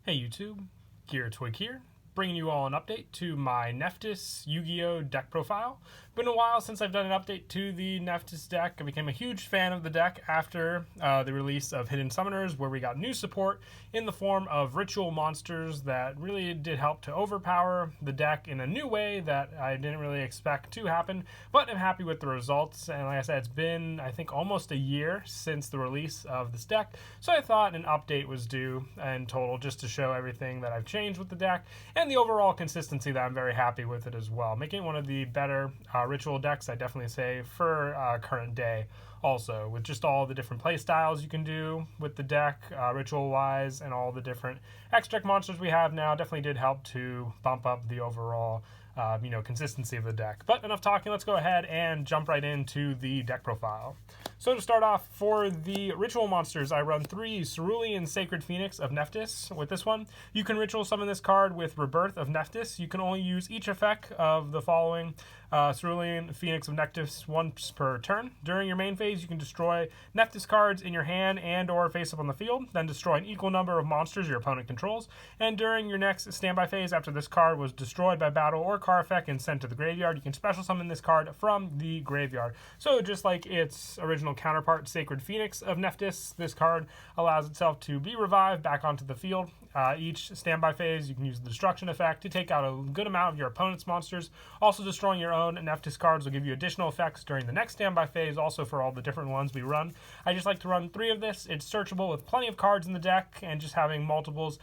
Hey YouTube, Gear Twig here, bringing you all an update to my Nephthys Yugioh deck profile. Been a while since I've done an update to the Nephthys deck. I became a huge fan of the deck after the release of Hidden Summoners, where we got new support in the form of ritual monsters that really did help to overpower the deck in a new way that I didn't really expect to happen, but I'm happy with the results. And like I said, it's been, I think, almost a year since the release of this deck, so I thought an update was due in total just to show everything that I've changed with the deck and the overall consistency that I'm very happy with it as well, making it one of the better ritual decks, I definitely say, for current day. Also, with just all the different play styles you can do with the deck, ritual wise, and all the different X-Deck monsters we have now, definitely did help to bump up the overall consistency of the deck. But enough talking, let's go ahead and jump right into the deck profile. So to start off, for the ritual monsters, I run 3 Cerulean Sacred Phoenix of Nephthys. With this one, you can ritual summon this card with Rebirth of Nephthys. You can only use each effect of the following Cerulean Phoenix of Nephthys once per turn. During your main phase, you can destroy Nephthys cards in your hand and or face up on the field, then destroy an equal number of monsters your opponent controls. And during your next standby phase, after this card was destroyed by battle or card effect and sent to the graveyard, you can special summon this card from the graveyard. So just like its original counterpart, Sacred Phoenix of Nephthys, this card allows itself to be revived back onto the field. Each standby phase, you can use the destruction effect to take out a good amount of your opponent's monsters. Also, destroying your own Nephthys cards will give you additional effects during the next standby phase, also for all the different ones we run. I just like to run 3 of this. It's searchable with plenty of cards in the deck, and just having multiples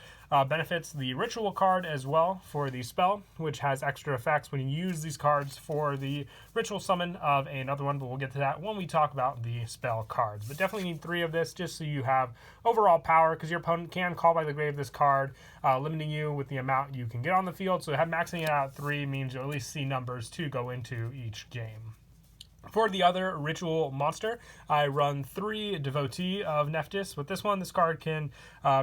benefits the ritual card as well for the spell, which has extra effects when you use these cards for the ritual summon of another one, but we'll get to that when we talk about the spell cards. But definitely need 3 of this just so you have overall power, because your opponent can call by the grave this card, limiting you with the amount you can get on the field. So maxing it out at 3 means you'll at least see numbers to go into each game. For the other ritual monster, I run 3 Devotee of Nephthys. With this one, this card can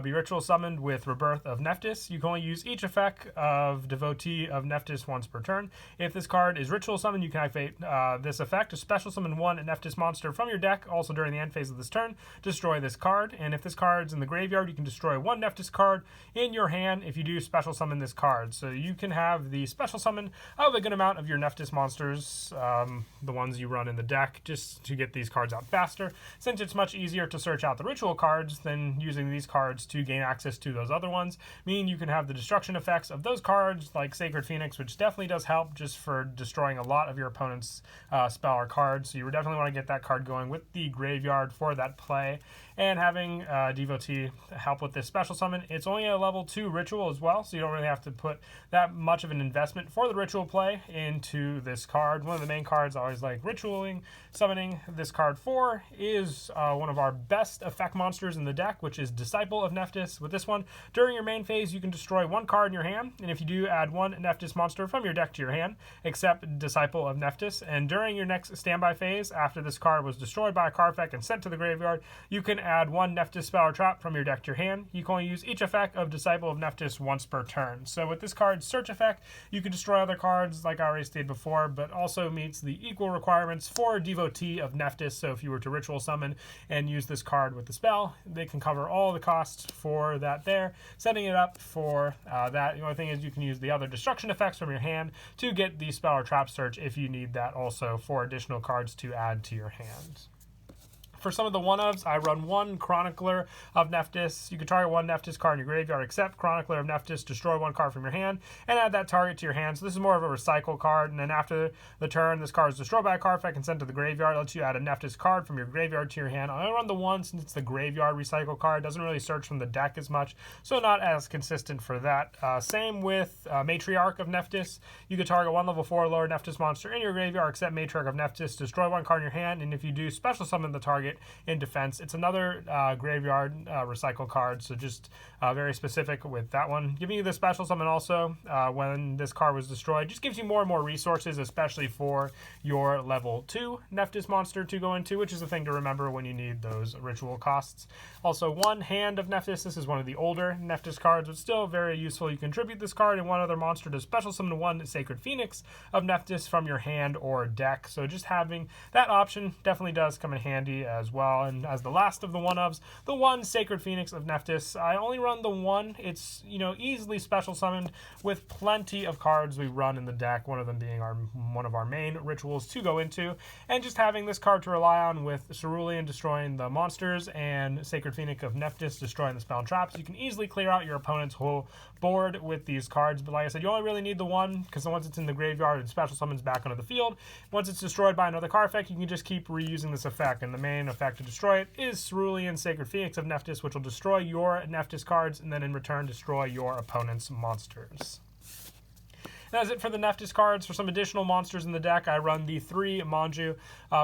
be ritual summoned with Rebirth of Nephthys. You can only use each effect of Devotee of Nephthys once per turn. If this card is ritual summoned, you can activate this effect to special summon 1 Nephthys monster from your deck. Also, during the end phase of this turn, destroy this card. And if this card's in the graveyard, you can destroy 1 Nephthys card in your hand if you do special summon this card. So you can have the special summon of a good amount of your Nephthys monsters, the ones you run in the deck, just to get these cards out faster, since it's much easier to search out the ritual cards than using these cards to gain access to those other ones, meaning you can have the destruction effects of those cards like Sacred Phoenix, which definitely does help just for destroying a lot of your opponent's spell or cards. So you definitely want to get that card going with the graveyard for that play. And having Devotee help with this special summon, it's only a level 2 ritual as well, so you don't really have to put that much of an investment for the ritual play into this card. One of the main cards I always like ritualing summoning this card for is one of our best effect monsters in the deck, which is Disciple of Nephthys. With this one, during your main phase, you can destroy 1 card in your hand, and if you do, add 1 Nephthys monster from your deck to your hand, except Disciple of Nephthys. And during your next standby phase, after this card was destroyed by a card effect and sent to the graveyard, you can add 1 Nephthys spell or trap from your deck to your hand. You can only use each effect of Disciple of Nephthys once per turn. So with this card's search effect, you can destroy other cards like I already stated before, but also meets the equal requirements for Devotee of Nephthys. So if you were to ritual summon and use this card with the spell, they can cover all the costs for that there, setting it up for that. The only thing is you can use the other destruction effects from your hand to get the spell or trap search if you need that also for additional cards to add to your hand. For some of the one-ofs, I run 1 Chronicler of Nephthys. You can target 1 Nephthys card in your graveyard, except Chronicler of Nephthys, destroy 1 card from your hand, and add that target to your hand. So this is more of a recycle card, and then after the turn, this card is destroyed by a card effect and sent to the graveyard. It lets you add a Nephthys card from your graveyard to your hand. I only run the 1 since it's the graveyard recycle card. Doesn't really search from the deck as much, so not as consistent for that. Same with Matriarch of Nephthys. You can target 1 level 4 lower Nephthys monster in your graveyard, except Matriarch of Nephthys, destroy 1 card in your hand, and if you do, special summon the target in defense. It's another graveyard recycle card, so just very specific with that one. Giving you the special summon also when this card was destroyed just gives you more and more resources, especially for your level 2 Nephthys monster to go into, which is the thing to remember when you need those ritual costs. Also, 1 Hand of Nephthys. This is one of the older Nephthys cards, but still very useful. You contribute this card and 1 other monster to special summon 1 Sacred Phoenix of Nephthys from your hand or deck. So just having that option definitely does come in handy as as well. And as the last of the one-ofs, the one Sacred Phoenix of Nephthys. I only run the one. It's, easily special summoned with plenty of cards we run in the deck, one of them being one of our main rituals to go into. And just having this card to rely on with Cerulean destroying the monsters and Sacred Phoenix of Nephthys destroying the spell and traps, you can easily clear out your opponent's whole board with these cards. But like I said, you only really need the one, because once it's in the graveyard, it special summons back onto the field. Once it's destroyed by another card effect, you can just keep reusing this effect, and the main effect to destroy it is Cerulean Sacred Phoenix of Nephthys, which will destroy your Nephthys cards, and then in return destroy your opponent's monsters. That's it for the Nephthys cards. For some additional monsters in the deck, I run the 3 amanju.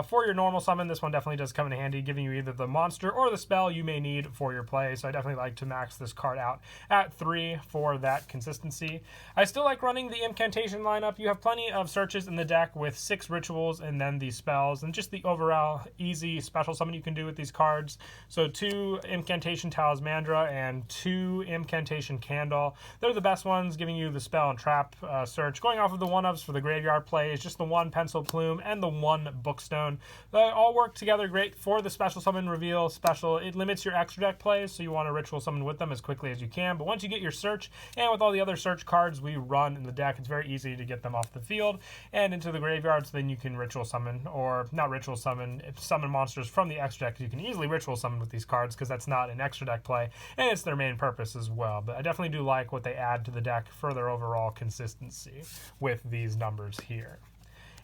For your normal summon, this one definitely does come in handy, giving you either the monster or the spell you may need for your play. So I definitely like to max this card out at 3 for that consistency. I still like running the incantation lineup. You have plenty of searches in the deck with 6 rituals and then the spells, and just the overall easy special summon you can do with these cards. So 2 incantation talismandra and 2 incantation candle. They're the best ones, giving you the spell and trap search. Going off of the one-ups for the graveyard play is just the 1 pencil plume and the 1 bookstone. They all work together great for the special summon reveal special. It limits your extra deck plays, so you want to ritual summon with them as quickly as you can. But once you get your search, and with all the other search cards we run in the deck, it's very easy to get them off the field and into the graveyard, so then you can ritual summon, or not ritual summon, summon monsters from the extra deck. You can easily ritual summon with these cards, because that's not an extra deck play, and it's their main purpose as well. But I definitely do like what they add to the deck for their overall consistency with these numbers here.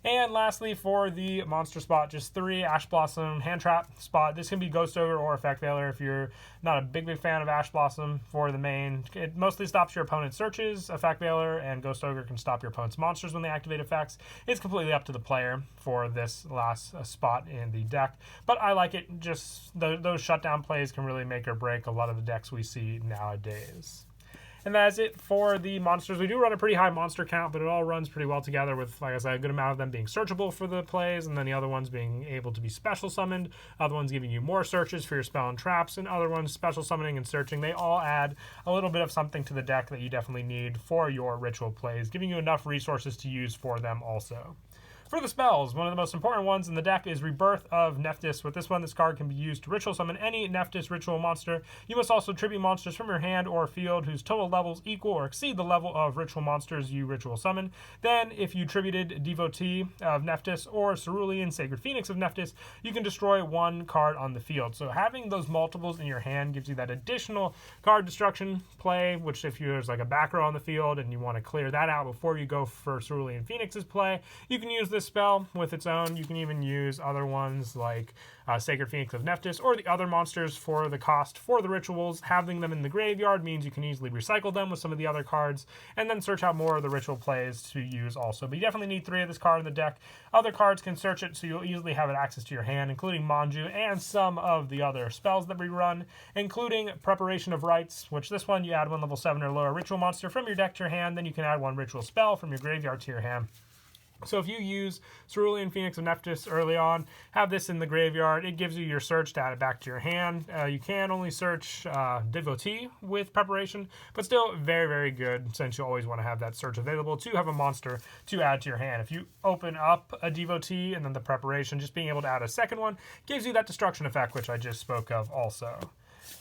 And lastly, for the monster spot, just 3 Ash Blossom Hand Trap spot. This can be Ghost Ogre or Effect Veiler if you're not a big fan of Ash Blossom for the main. It mostly stops your opponent's searches. Effect Veiler and Ghost Ogre can stop your opponent's monsters when they activate effects. It's completely up to the player for this last spot in the deck. But I like it. Just those shutdown plays can really make or break a lot of the decks we see nowadays. And that's it for the monsters. We do run a pretty high monster count, but it all runs pretty well together with, like I said, a good amount of them being searchable for the plays, and then the other ones being able to be special summoned, other ones giving you more searches for your spell and traps, and other ones special summoning and searching. They all add a little bit of something to the deck that you definitely need for your ritual plays, giving you enough resources to use for them also. For the spells, one of the most important ones in the deck is Rebirth of Nephthys. With this one, this card can be used to ritual summon any Nephthys ritual monster. You must also tribute monsters from your hand or field whose total levels equal or exceed the level of ritual monsters you ritual summon. Then, if you tributed Devotee of Nephthys or Cerulean Sacred Phoenix of Nephthys, you can destroy 1 card on the field. So having those multiples in your hand gives you that additional card destruction play, which if there's like a back row on the field and you want to clear that out before you go for Cerulean Phoenix's play, you can use this spell with its own. You can even use other ones like Sacred Phoenix of Nephthys or the other monsters for the cost for the rituals. Having them in the graveyard means you can easily recycle them with some of the other cards and then search out more of the ritual plays to use also. But you definitely need 3 of this card in the deck. Other cards can search it, so you'll easily have it access to your hand, including Manju and some of the other spells that we run, including Preparation of Rites, which this one you add 1 level 7 or lower ritual monster from your deck to your hand, then you can add 1 ritual spell from your graveyard to your hand. So if you use Cerulean Phoenix of Nephthys early on, have this in the graveyard, it gives you your search to add it back to your hand. You can only search Devotee with Preparation, but still very, very good, since you always want to have that search available to have a monster to add to your hand. If you open up a Devotee and then the Preparation, just being able to add a second one gives you that destruction effect, which I just spoke of also.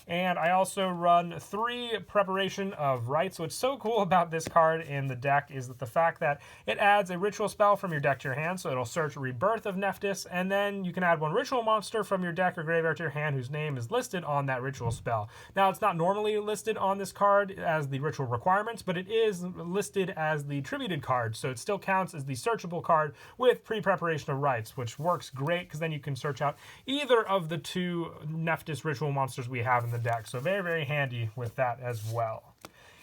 And I also run 3 Preparation of Rites. What's so cool about this card in the deck is that the fact that it adds a ritual spell from your deck to your hand, so it'll search Rebirth of Nephthys, and then you can add 1 ritual monster from your deck or graveyard to your hand whose name is listed on that ritual spell. Now, it's not normally listed on this card as the ritual requirements, but it is listed as the tributed card, so it still counts as the searchable card with pre-Preparation of Rites, which works great because then you can search out either of the 2 Nephthys ritual monsters we have in the deck. So very, very handy with that as well.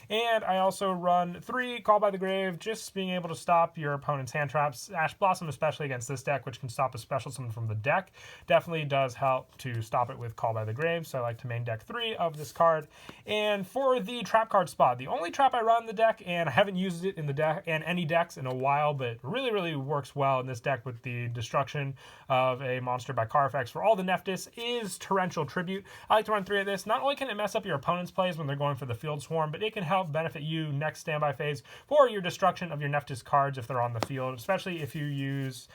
And I also run 3 Call by the Grave, just being able to stop your opponent's hand traps. Ash Blossom, especially against this deck, which can stop a special summon from the deck, definitely does help to stop it with Call by the Grave. So I like to main deck 3 of this card. And for the trap card spot, the only trap I run in the deck, and I haven't used it in the deck and any decks in a while, but really, really works well in this deck with the destruction of a monster by card effects for all the Nephthys, is Torrential Tribute. I like to run 3 of this. Not only can it mess up your opponent's plays when they're going for the Field Swarm, but it can help profile benefit you next standby phase for your destruction of your Nephthys cards if they're on the field, especially if you use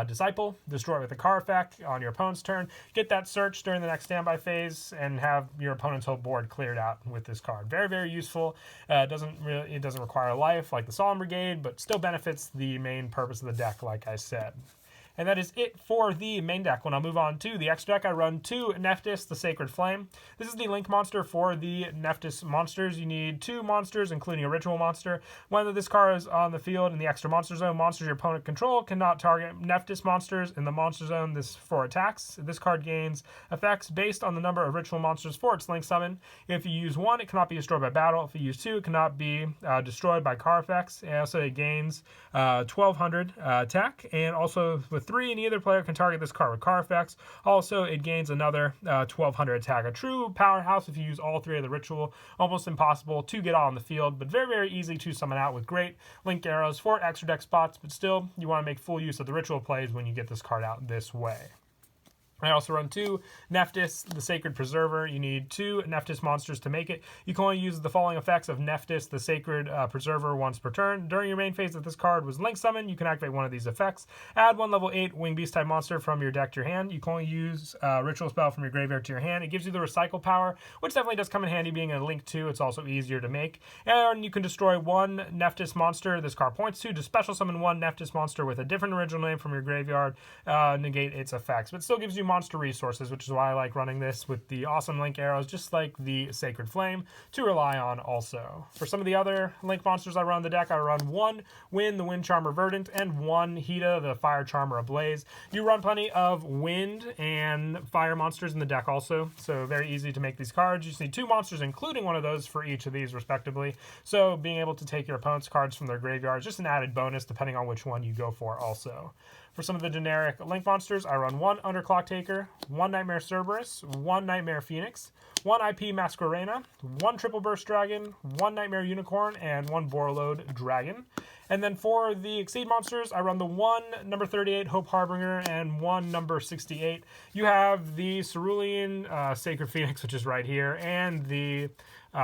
Disciple, destroy with a card effect on your opponent's turn. Get that search during the next standby phase and have your opponent's whole board cleared out with this card. Very, very useful. It doesn't require life like the Solemn Brigade, but still benefits the main purpose of the deck, like I said. And that is it for the main deck. When I'll move on to the extra deck, I run 2 Nephthys, the Sacred Flame. This is the link monster for the Nephthys monsters. You need 2 monsters, including a ritual monster. Whether this card is on the field in the extra monster zone, monsters your opponent control cannot target Nephthys monsters in the monster zone. This for attacks. This card gains effects based on the number of ritual monsters for its link summon. If you use 1, it cannot be destroyed by battle. If you use 2, it cannot be destroyed by card effects. And also, it gains 1200 attack, and also with 3, and either player can target this card with card effects. Also, it gains another 1200 attack. A true powerhouse if you use all 3 of the ritual. Almost impossible to get on the field, but very, very easy to summon out with great link arrows for extra deck spots, but still, you want to make full use of the ritual plays when you get this card out this way. I also run 2 Nephthys, the Sacred Preserver. You need 2 Nephthys monsters to make it. You can only use the following effects of Nephthys, the Sacred Preserver, once per turn. During your main phase, if this card was link summoned, you can activate one of these effects. Add 1 level 8 Wing Beast type monster from your deck to your hand. You can only use ritual spell from your graveyard to your hand. It gives you the recycle power, which definitely does come in handy being a link 2. It's also easier to make. And you can destroy 1 Nephthys monster this card points to special summon 1 Nephthys monster with a different original name from your graveyard, negate its effects. But still gives you monster resources, which is why I like running this with the awesome link arrows, just like the Sacred Flame, to rely on also. For some of the other link monsters I run the deck, I run 1 Wind, the Wind Charmer Verdant, and 1 Hita, the Fire Charmer Ablaze. You run plenty of wind and fire monsters in the deck also, so very easy to make these cards. You just need 2 monsters, including one of those for each of these respectively, so being able to take your opponent's cards from their graveyard is just an added bonus depending on which one you go for also. For some of the generic link monsters, I run 1 Underclock Taker, 1 Nightmare Cerberus, 1 Nightmare Phoenix, 1 IP Masquerena, 1 Triple Burst Dragon, 1 Nightmare Unicorn, and 1 Borreload Dragon. And then for the Exceed monsters, I run the 1 number 38 Hope Harbinger and 1 number 68. You have the Cerulean Sacred Phoenix, which is right here, and the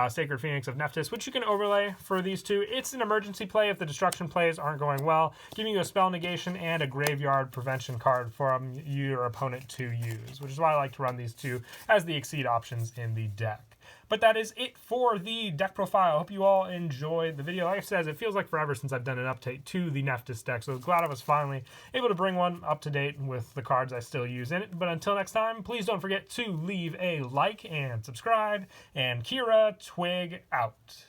Sacred Phoenix of Nephthys, which you can overlay for these 2. It's an emergency play if the destruction plays aren't going well, giving you a spell negation and a graveyard prevention card from your opponent to use, which is why I like to run these 2 as the Exceed options in the deck. But that is it for the deck profile. I hope you all enjoyed the video. Like I said, it feels like forever since I've done an update to the Nephthys deck, so glad I was finally able to bring one up to date with the cards I still use in it. But until next time, please don't forget to leave a like and subscribe, and Kira Twig out.